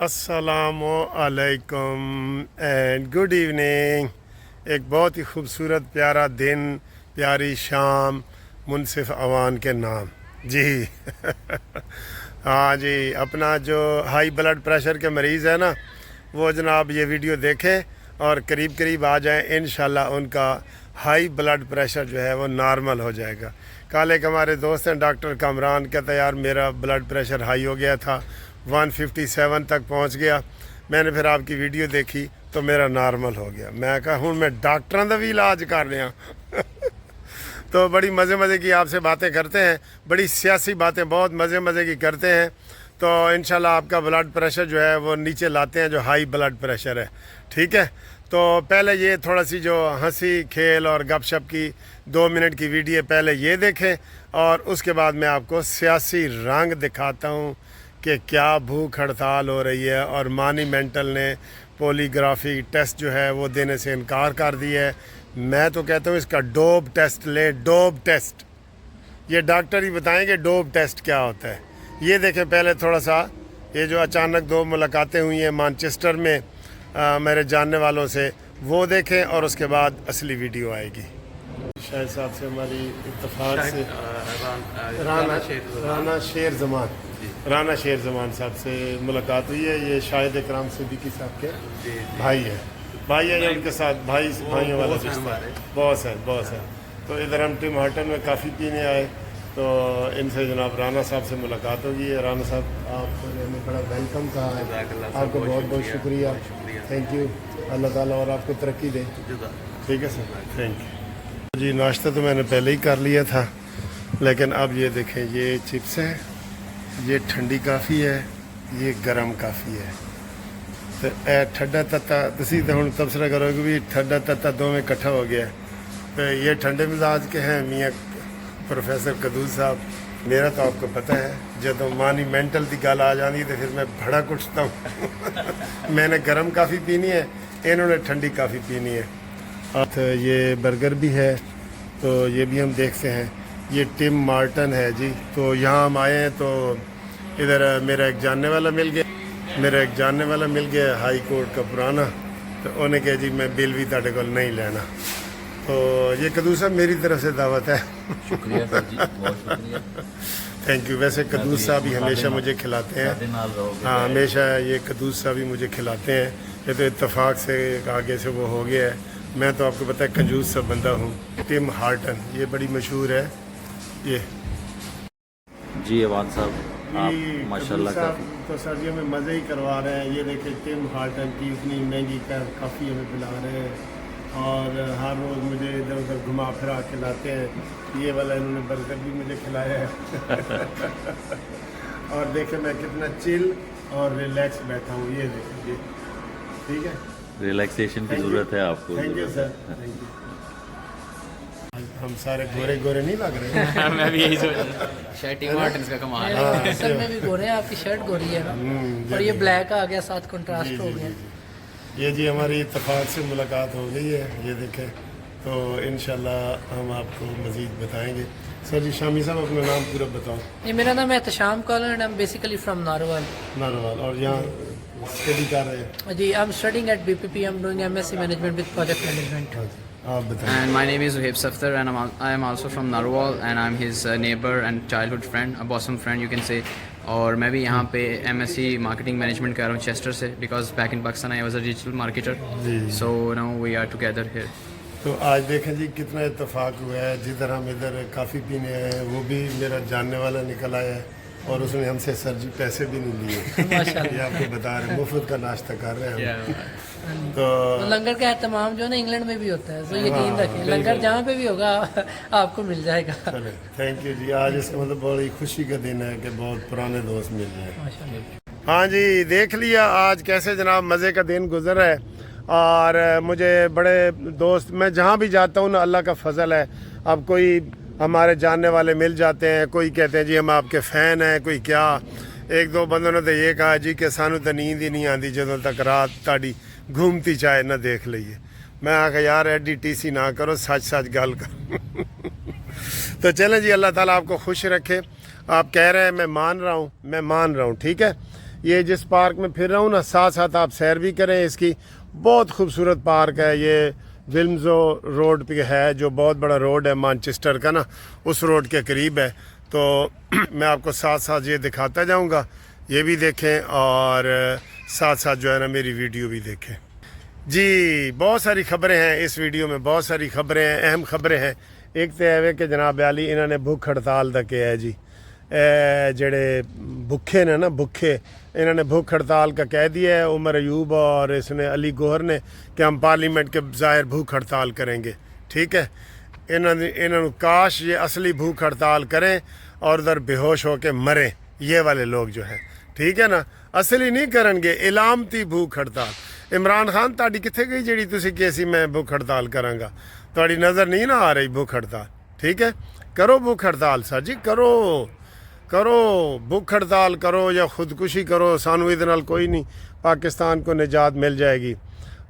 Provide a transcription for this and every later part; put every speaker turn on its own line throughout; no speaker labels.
السلام علیکم and good evening. ایک بہت ہی خوبصورت پیارا دن، پیاری شام منصف اوان کے نام. جی ہاں جی، اپنا جو ہائی بلڈ پریشر کے مریض ہے نا، وہ جناب یہ ویڈیو دیکھیں اور قریب قریب آ جائیں. انشاءاللہ ان کا ہائی بلڈ پریشر جو ہے وہ نارمل ہو جائے گا. کل ایک ہمارے دوست ہیں ڈاکٹر کامران، کہتا ہے یار میرا بلڈ پریشر ہائی ہو گیا تھا، 157 تک پہنچ گیا. میں نے پھر آپ کی ویڈیو دیکھی تو میرا نارمل ہو گیا. میں کہا ہوں میں ڈاکٹراں دا بھی علاج کر رہا. تو بڑی مزے کی آپ سے باتیں کرتے ہیں، بڑی سیاسی باتیں بہت مزے کی کرتے ہیں. تو انشاءاللہ آپ کا بلڈ پریشر جو ہے وہ نیچے لاتے ہیں، جو ہائی بلڈ پریشر ہے. ٹھیک ہے، تو پہلے یہ تھوڑا سی جو ہنسی کھیل اور گپ شپ کی 2 منٹ کی ویڈیو پہلے یہ دیکھیں، اور اس کے بعد میں آپ کو سیاسی رنگ دکھاتا ہوں کہ کیا بھوک ہڑتال ہو رہی ہے. اور مانی مینٹل نے پولیگرافی ٹیسٹ جو ہے وہ دینے سے انکار کر دیا ہے. میں تو کہتا ہوں اس کا ڈوپ ٹیسٹ لیں، ڈوپ ٹیسٹ. یہ ڈاکٹر ہی بتائیں کہ ڈوپ ٹیسٹ کیا ہوتا ہے. یہ دیکھیں پہلے تھوڑا سا، یہ جو اچانک 2 ملاقاتیں ہوئی ہیں مانچسٹر میں میرے جاننے والوں سے، وہ دیکھیں اور اس کے بعد اصلی ویڈیو آئے گی. شاہد صاحب سے ہماری اتفاق سے رانا شیر زمان صاحب سے ملاقات ہوئی ہے. یہ شاہد اکرام صدیقی صاحب کے بھائی ہیں یا ان کے ساتھ بھائیوں والا رشتہ باس ہے. تو ادھر ہم ٹم ہارٹن میں کافی پینے آئے تو ان سے جناب رانا صاحب سے ملاقات ہوگی. رانا صاحب آپ نے بڑا ویلکم کہا ہے، آپ کو بہت شکریہ. Thank you. اللہ تعالیٰ اور آپ کو ترقی دے. ٹھیک ہے سر، تھینک یو. جی ناشتہ تو میں نے پہلے ہی کر لیا تھا، لیکن اب یہ دیکھیں، یہ چپس ہے، یہ ٹھنڈی کافی ہے، یہ گرم کافی ہے. تو اے ٹھنڈا تتا تسی تو ہوں تبصرہ کرو کہ بھی ٹھنڈا تتا دو میں کٹھا ہو گیا. تو یہ ٹھنڈے مزاج کے ہیں میاں پروفیسر قدوس صاحب. میرا تو آپ کو پتہ ہے جب مانی مینٹل کی گل آ جاتی تو پھر میں بڑا کچھتا ہوں. میں نے گرم کافی پینی ہے، انہوں نے ٹھنڈی کافی پینی ہے. اور یہ برگر بھی ہے تو یہ بھی ہم دیکھتے ہیں. یہ ٹم مارٹن ہے جی. تو یہاں ہم آئے ہیں تو ادھر میرا ایک جاننے والا مل گیا ہائی کورٹ کا پرانا. تو انہیں کہا جی میں بل بھی تاڑے کو نہیں لینا. تو یہ قدوس صاحب میری طرف سے دعوت ہے.
شکریہ سر جی، بہت شکریہ.
Thank you. ویسے قدوس صاحب ہی ہمیشہ مجھے کھلاتے ہیں. ہاں ہمیشہ یہ قدوس صاحب ہی مجھے کھلاتے ہیں. یہ تو اتفاق سے آگے سے وہ ہو گیا ہے. میں تو آپ کو پتہ ہے کنجوس سا بندہ ہوں. ٹم ہارٹن یہ بڑی مشہور ہے. یہ
جی ایوان صاحب آپ ماشاء اللہ کافی
تو سردیوں میں مزے ہی کروا رہے ہیں. یہ دیکھیں ٹم ہارٹن کی اتنی مہنگی کافی ہمیں پلا رہے ہیں، اور ہر روز مجھے ادھر ادھر گھما پھرا کے لاتے ہیں. یہ والا انہوں نے برگر بھی مجھے کھلایا ہے. اور دیکھیں میں کتنا چل اور ریلیکس بیٹھا ہوں. یہ دیکھیں یہ ٹھیک ہے،
ریلیکسیشن کی ضرورت ہے آپ کو.
Thank you sir, thank you. ہم سارے گورے نہیں لگ رہے ہیں.
میں بھی یہی سوچ رہا ہوں. شرٹ ٹیم مارٹنز کا کمال ہے.
سر میں بھی گورے ہیں، آپ کی شرٹ گوری ہے اور یہ بلیک آ گیا، ساتھ کنٹراسٹ ہو گیا.
یہ جی ہماری اتفاق سے ملاقات ہو گئی ہے. یہ دیکھیں تو انشاءاللہ ہم آپ کو مزید بتائیں گے. سر جی شامی صاحب اپنا نام پورا بتاؤ.
یہ میرا نام ہے Ehtisham Kalar and I am basically from Narowal.
Narowal. اور یہاں اسٹڈی کر رہے ہیں؟
جی I am studying at BPP. I am doing MSc management with project management.
آپ بتائیں.
And my name is Zuhaib Safdar and I am also from Narwal and I'm his neighbor and childhood friend, a bosom friend you can say. اور میں بھی یہاں پہ MSc marketing management کر رہا ہوں چیسٹر سے، because back in Pakistan I was a digital marketer. So now we are together here.
تو آج دیکھیں جی کتنا اتفاق ہوا ہے. جدھر ہم ادھر کافی پینے آئے ہیں وہ بھی میرا جاننے والا نکل آیا ہے، اور اس نے ہم سے سر جی پیسے بھی نہیں لیے. یہ آپ کو بتا رہے ہیں، مفت کا ناشتہ کر رہے ہیں ہم. تو
لنگر کا اہتمام جو ہے نا انگلینڈ میں بھی ہوتا ہے، تو یقین رکھیں لنگر جہاں پہ بھی ہوگا آپ کو مل جائے گا.
تھینک یو جی. آج اس کا مطلب بڑی خوشی کا دن ہے کہ بہت پرانے دوست مل رہے ہیں.
ماشاء اللہ.
ہاں جی دیکھ لیا آج کیسے جناب مزے کا دن گزر ہے. اور مجھے بڑے دوست، میں جہاں بھی جاتا ہوں نا اللہ کا فضل ہے. اب کوئی ہمارے جاننے والے مل جاتے ہیں، کوئی کہتے ہیں جی ہم آپ کے فین ہیں، کوئی کیا. 1-2 بندوں نے تو یہ کہا جی کہ سانو تو نیند ہی نہیں آتی جدوں تک رات تاڑی گھومتی چائے نہ دیکھ لئیے. میں آخر یار ایڈی TC نہ کرو، سچ گل کرو. تو چلیں جی، اللہ تعالیٰ آپ کو خوش رکھے. آپ کہہ رہے ہیں میں مان رہا ہوں ٹھیک ہے. یہ جس پارک میں پھر رہا ہوں نا ساتھ ساتھ آپ سیر بھی کریں اس کی. بہت خوبصورت پارک ہے یہ. ولمزو روڈ پہ ہے جو بہت بڑا روڈ ہے مانچسٹر کا نا, اس روڈ کے قریب ہے. تو میں آپ کو ساتھ ساتھ یہ دکھاتا جاؤں گا, یہ بھی دیکھیں اور ساتھ ساتھ جو ہے نا میری ویڈیو بھی دیکھیں. جی بہت ساری خبریں ہیں اس ویڈیو میں, بہت ساری خبریں ہیں, اہم خبریں ہیں. ایک تو ہے کہ جناب علی انہوں نے بھوک ہڑتال دا کیا ہے جی. جڑے بھوکے نے نا بھوکے, انہوں نے بھوک ہڑتال کا کہہ دیا ہے عمر ایوب اور اس نے علی گوہر نے کہ ہم پارلیمنٹ کے ظاہر بھوک ہڑتال کریں گے. ٹھیک ہے, انہوں کاش یہ اصلی بھوک ہڑتال کریں اور ادھر بے ہوش ہو کے مریں یہ والے لوگ جو ہیں. ٹھیک ہے نا, اصلی نہیں کرن گے, علامتی بھوک ہڑتال. عمران خان تاڑی کتنے گئی جڑی تسی کیسی میں بھوک ہڑتال کراں گا, تاڑی نظر نہیں نہ آ رہی بھوک ہڑتال. ٹھیک ہے, کرو بھوک ہڑتال سر جی, کرو بھوک ہڑتال کرو یا خودکشی کرو, سانو ادھر نال کوئی نہیں, پاکستان کو نجات مل جائے گی.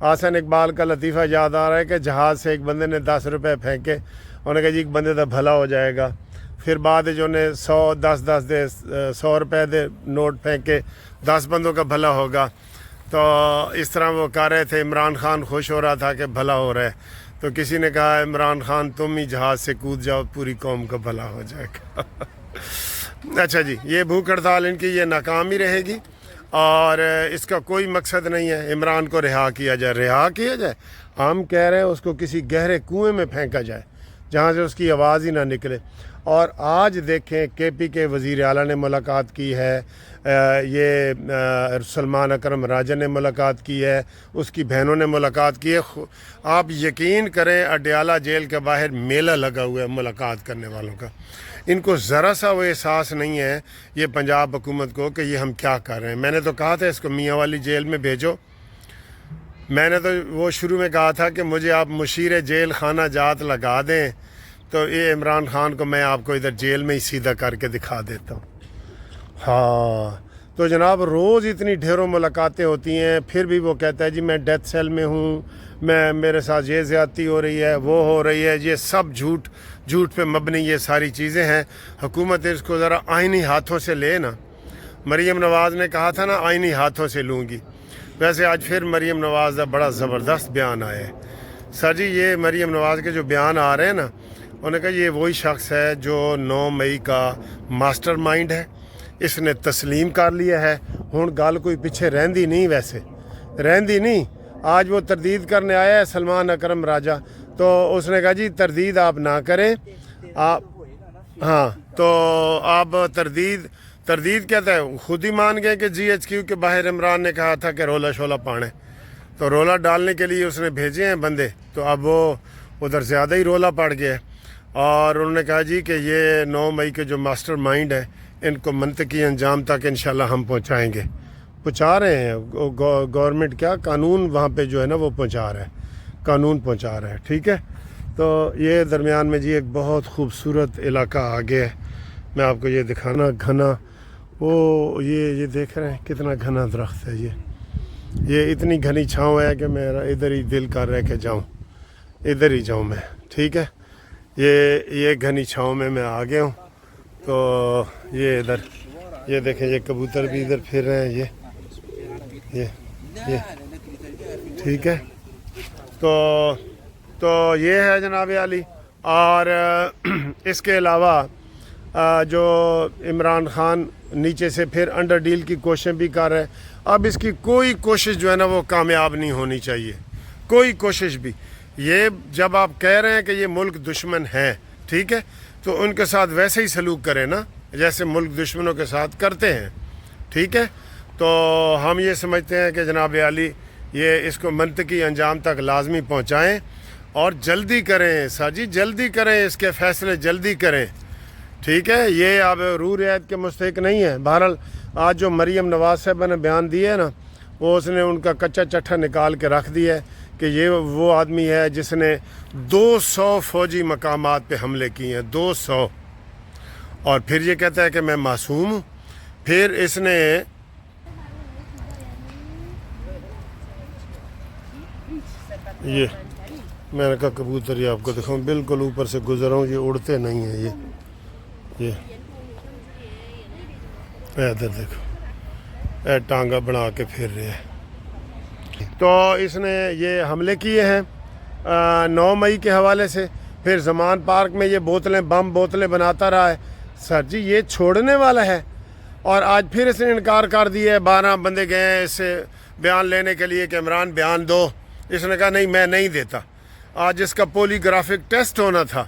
حسن اقبال کا لطیفہ یاد آ رہا ہے کہ جہاز سے ایک بندے نے 10 روپے پھینکے, انہوں نے کہا جی ایک بندے دا بھلا ہو جائے گا. پھر بعد جو نے 100 روپے دے نوٹ پھینکے, 10 بندوں کا بھلا ہوگا. تو اس طرح وہ کہہ رہے تھے, عمران خان خوش ہو رہا تھا کہ بھلا ہو رہا ہے. تو کسی نے کہا عمران خان تم ہی جہاز سے کود جاؤ, پوری قوم کا بھلا ہو جائے گا. اچھا جی, یہ بھوک ہڑتال ان کی یہ ناکام ہی رہے گی اور اس کا کوئی مقصد نہیں ہے عمران کو رہا کیا جائے. ہم کہہ رہے ہیں اس کو کسی گہرے کنویں میں پھینکا جائے جہاں سے اس کی آواز ہی نہ نکلے. اور آج دیکھیں کے پی کے وزیر اعلیٰ نے ملاقات کی ہے, یہ سلمان اکرم راجن نے ملاقات کی ہے, اس کی بہنوں نے ملاقات کی ہے. آپ یقین کریں اڈیالہ جیل کے باہر میلہ لگا ہوا ہے ملاقات کرنے والوں کا. ان کو ذرا سا وہ احساس نہیں ہے یہ پنجاب حکومت کو کہ یہ ہم کیا کر رہے ہیں. میں نے تو کہا تھا اس کو میاں والی جیل میں بھیجو. میں نے تو وہ شروع میں کہا تھا کہ مجھے آپ مشیر جیل خانہ جات لگا دیں تو یہ عمران خان کو میں آپ کو ادھر جیل میں ہی سیدھا کر کے دکھا دیتا ہوں. ہاں تو جناب روز اتنی ڈھیروں ملاقاتیں ہوتی ہیں, پھر بھی وہ کہتا ہے جی میں ڈیتھ سیل میں ہوں, میرے ساتھ یہ زیادتی ہو رہی ہے, وہ ہو رہی ہے. یہ سب جھوٹ پہ مبنی یہ ساری چیزیں ہیں. حکومت اس کو ذرا آئینی ہاتھوں سے لے نا. مریم نواز نے کہا تھا نا آئینی ہاتھوں سے لوں گی, ویسے آج پھر مریم نواز کا بڑا زبردست بیان آیا ہے. سر جی یہ مریم نواز کے جو بیان آ رہے ہیں نا, انہوں نے کہا یہ وہی شخص ہے جو 9 مئی کا ماسٹر مائنڈ ہے, اس نے تسلیم کر لیا ہے. ہن گل کوئی پیچھے رہندی نہیں, ویسے رہندی نہیں. آج وہ تردید کرنے آیا ہے سلمان اکرم راجہ, تو اس نے کہا جی تردید آپ نہ کریں آپ. ہاں تو آپ تردید کہتا ہے, خود ہی مان گئے کہ GHQ کے باہر عمران نے کہا تھا کہ رولا شولا پانے, تو رولا ڈالنے کے لیے اس نے بھیجے ہیں بندے, تو اب وہ ادھر زیادہ ہی رولا پڑ گیا ہے. اور انہوں نے کہا جی کہ یہ 9 مئی کے جو ماسٹر مائنڈ ہے ان کو منطقی انجام تک انشاءاللہ ہم پہنچائیں گے. پہنچا رہے ہیں گورنمنٹ, کیا قانون وہاں پہ جو ہے نا وہ پہنچا رہا ہے, قانون پہنچا رہا ہے. ٹھیک ہے, تو یہ درمیان میں جی ایک بہت خوبصورت علاقہ آگے ہے. میں آپ کو یہ دکھانا گھنا, وہ یہ دیکھ رہے ہیں کتنا گھنا درخت ہے. یہ اتنی گھنی چھاؤں ہے کہ میرا ادھر ہی دل کر رہا ہے کہ جاؤں, ادھر ہی جاؤں میں. ٹھیک ہے, یہ گھنی چھاؤں میں آ گیا ہوں. تو یہ ادھر یہ دیکھیں, یہ کبوتر بھی ادھر پھر رہے ہیں. یہ ٹھیک ہے, تو یہ ہے جناب علی. اور اس کے علاوہ جو عمران خان نیچے سے پھر انڈر ڈیل کی کوششیں بھی کر رہے ہیں. اب اس کی کوئی کوشش جو ہے نا وہ کامیاب نہیں ہونی چاہیے, کوئی کوشش بھی. یہ جب آپ کہہ رہے ہیں کہ یہ ملک دشمن ہیں, ٹھیک ہے, تو ان کے ساتھ ویسے ہی سلوک کریں نا جیسے ملک دشمنوں کے ساتھ کرتے ہیں. ٹھیک ہے, تو ہم یہ سمجھتے ہیں کہ جناب علی یہ اس کو منطقی انجام تک لازمی پہنچائیں اور جلدی کریں سر جی, جلدی کریں, اس کے فیصلے جلدی کریں. ٹھیک ہے, یہ آپ روح رعایت کے مستحق نہیں ہے. بہرحال آج جو مریم نواز صاحبہ نے بیان دیے نا, وہ اس نے ان کا کچا چٹھا نکال کے رکھ دیا ہے کہ یہ وہ آدمی ہے جس نے 200 فوجی مقامات پہ حملے کیے ہیں, 200. اور پھر یہ کہتا ہے کہ میں معصوم ہوں. پھر اس نے یہ میں نے کہا کبوتر یہ آپ کو دکھاؤں, بالکل اوپر سے گزر ہوں, یہ اڑتے نہیں ہیں. یہ ادھر دیکھو, ٹانگا بنا کے پھر رہے ہیں. تو اس نے یہ حملے کیے ہیں 9 مئی کے حوالے سے. پھر زمان پارک میں یہ بم بوتلیں بناتا رہا ہے. سر جی یہ چھوڑنے والا ہے, اور آج پھر اس نے انکار کر دیا ہے. 12 بندے گئے ہیں اس سے بیان لینے کے لیے کہ عمران بیان دو. اس نے کہا نہیں میں نہیں دیتا. آج اس کا پولی گرافک ٹیسٹ ہونا تھا,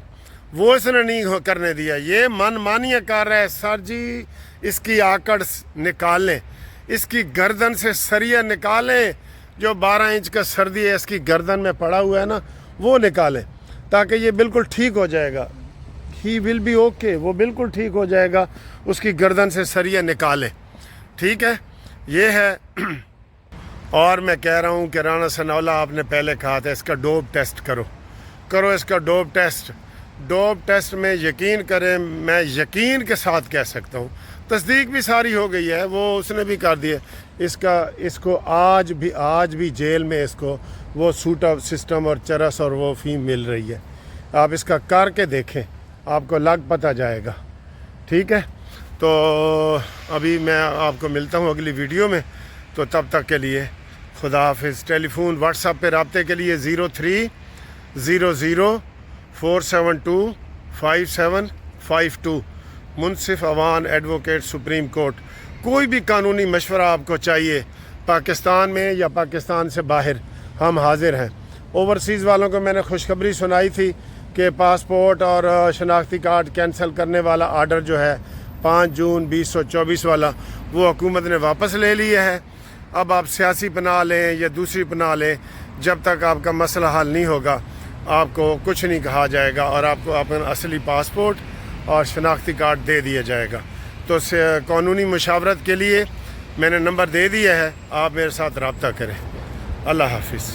وہ اس نے نہیں کرنے دیا. یہ من مانیاں کر رہا ہے. سر جی اس کی آکڑ نکالیں, اس کی گردن سے سریا نکالیں. جو 12 انچ کا سردی ہے اس کی گردن میں پڑا ہوا ہے نا, وہ نکالیں تاکہ یہ بالکل ٹھیک ہو جائے گا. ہی ول بی اوکے, وہ بالکل ٹھیک ہو جائے گا. اس کی گردن سے سریا نکالیں, ٹھیک ہے. یہ ہے. اور میں کہہ رہا ہوں کہ رانا ثناءاللہ آپ نے پہلے کہا تھا اس کا ڈوپ ٹیسٹ کرو اس کا ڈوپ ٹیسٹ میں یقین کریں. میں یقین کے ساتھ کہہ سکتا ہوں, تصدیق بھی ساری ہو گئی ہے, وہ اس نے بھی کر دی ہے. اس کو آج بھی جیل میں اس کو وہ سوٹ آف سسٹم اور چرس اور وہ فیم مل رہی ہے. آپ اس کا کر کے دیکھیں, آپ کو لگ پتہ جائے گا, ٹھیک ہے. تو ابھی میں آپ کو ملتا ہوں اگلی ویڈیو میں, تو تب تک کے لیے خدا حافظ. ٹیلی فون واٹس ایپ پہ رابطے کے لیے 0300472575 منصف اوان ایڈوکیٹ سپریم کورٹ. کوئی بھی قانونی مشورہ آپ کو چاہیے پاکستان میں یا پاکستان سے باہر, ہم حاضر ہیں. اوورسیز والوں کو میں نے خوشخبری سنائی تھی کہ پاسپورٹ اور شناختی کارڈ کینسل کرنے والا آرڈر جو ہے 5 جون 2024 والا, وہ حکومت نے واپس لے لیا ہے. اب آپ سیاسی پناہ لیں یا دوسری پناہ لیں, جب تک آپ کا مسئلہ حل نہیں ہوگا آپ کو کچھ نہیں کہا جائے گا, اور آپ کو اپنا اصلی پاسپورٹ اور شناختی کارڈ دے دیا جائے گا. تو قانونی مشاورت کے لیے میں نے نمبر دے دیا ہے, آپ میرے ساتھ رابطہ کریں. اللہ حافظ.